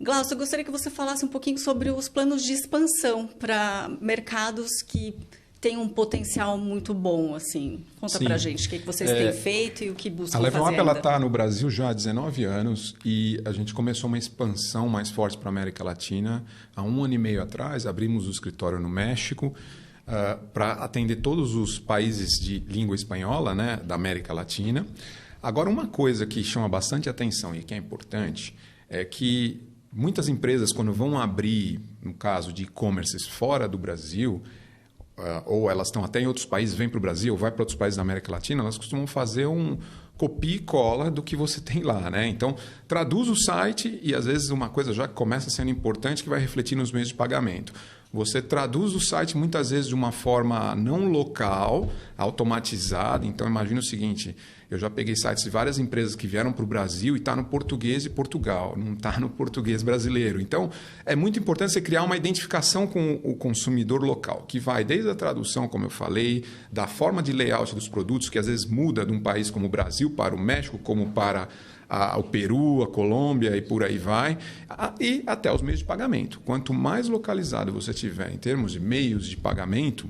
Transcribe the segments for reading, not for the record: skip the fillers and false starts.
Glaucio, eu gostaria que você falasse um pouquinho sobre os planos de expansão para mercados que têm um potencial muito bom, assim. Conta Sim. pra gente o que vocês têm feito e o que buscam A Level fazer Up ela ainda. está no Brasil já há 19 anos e a gente começou uma expansão mais forte para a América Latina. Há 1 ano e meio atrás, abrimos o escritório no México para atender todos os países de língua espanhola, né, da América Latina. Agora, uma coisa que chama bastante atenção e que é importante é que muitas empresas, quando vão abrir, no caso de e-commerces fora do Brasil, ou elas estão até em outros países, vêm para o Brasil, vai para outros países da América Latina, elas costumam fazer um copia e cola do que você tem lá, né? Então, traduz o site e, às vezes, uma coisa já começa sendo importante que vai refletir nos meios de pagamento. Você traduz o site, muitas vezes, de uma forma não local, automatizada. Então, imagina o seguinte, eu já peguei sites de várias empresas que vieram para o Brasil e está no português de Portugal, não está no português brasileiro. Então, é muito importante você criar uma identificação com o consumidor local, que vai desde a tradução, como eu falei, da forma de layout dos produtos, que às vezes muda de um país como o Brasil para o México, como para o Peru, a Colômbia e por aí vai, e até os meios de pagamento. Quanto mais localizado você tiver em termos de meios de pagamento,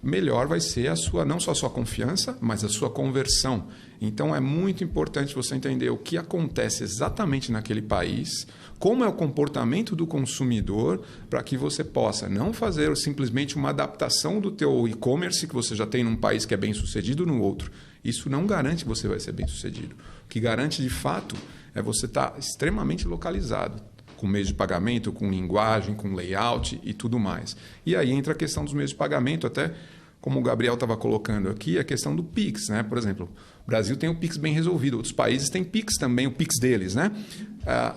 melhor vai ser a sua, não só a sua confiança, mas a sua conversão. Então, é muito importante você entender o que acontece exatamente naquele país, como é o comportamento do consumidor, para que você possa não fazer simplesmente uma adaptação do teu e-commerce que você já tem num país que é bem sucedido no outro. Isso não garante que você vai ser bem sucedido. O que garante, de fato, é você estar extremamente localizado, com meios de pagamento, com linguagem, com layout e tudo mais. E aí entra a questão dos meios de pagamento, até como o Gabriel estava colocando aqui, a questão do Pix, né? Por exemplo, o Brasil tem o Pix bem resolvido, outros países têm Pix também, o Pix deles, né?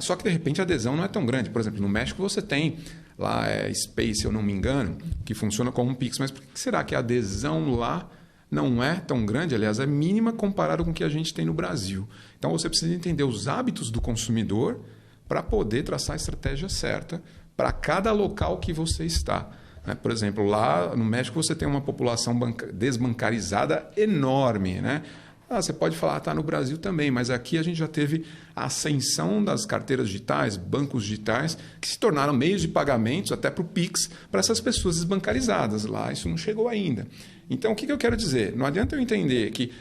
Só que, de repente, a adesão não é tão grande. Por exemplo, no México você tem lá Space, se eu não me engano, que funciona como um Pix, mas por que será que a adesão lá não é tão grande? Aliás, é mínima comparado com o que a gente tem no Brasil. Então, você precisa entender os hábitos do consumidor para poder traçar a estratégia certa para cada local que você está. Por exemplo, lá no México você tem uma população desbancarizada enorme, né? Você pode falar, está no Brasil também, mas aqui a gente já teve a ascensão das carteiras digitais, bancos digitais, que se tornaram meios de pagamentos, até para o Pix, para essas pessoas desbancarizadas. Lá isso não chegou ainda. Então, o que eu quero dizer? Não adianta eu entender que,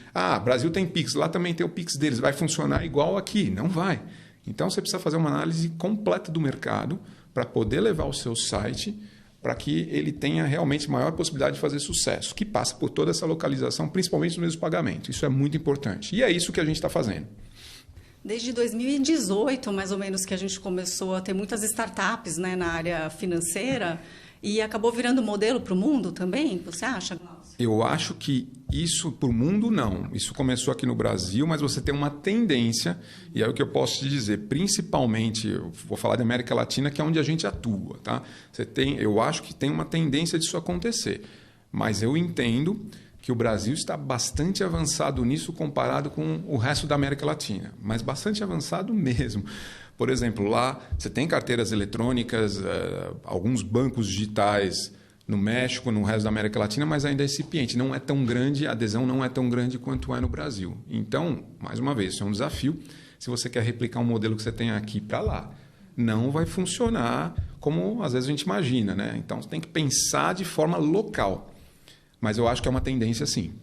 Brasil tem Pix, lá também tem o Pix deles, vai funcionar igual aqui. Não vai. Então, você precisa fazer uma análise completa do mercado para poder levar o seu site para que ele tenha realmente maior possibilidade de fazer sucesso, que passa por toda essa localização, principalmente nos meios de pagamento. Isso é muito importante. E é isso que a gente está fazendo. Desde 2018, mais ou menos, que a gente começou a ter muitas startups, né, na área financeira e acabou virando modelo para o mundo também, você acha, Glaucio? Eu acho que isso para o mundo não. Isso começou aqui no Brasil, mas você tem uma tendência, e é o que eu posso te dizer, principalmente, eu vou falar da América Latina, que é onde a gente atua. Tá? Eu acho que tem uma tendência disso acontecer, mas eu entendo que o Brasil está bastante avançado nisso comparado com o resto da América Latina, mas bastante avançado mesmo. Por exemplo, lá você tem carteiras eletrônicas, alguns bancos digitais no México, no resto da América Latina, mas ainda é incipiente, não é tão grande, a adesão não é tão grande quanto é no Brasil. Então, mais uma vez, isso é um desafio. Se você quer replicar um modelo que você tem aqui para lá, não vai funcionar como às vezes a gente imagina, né? Então, você tem que pensar de forma local. Mas eu acho que é uma tendência sim.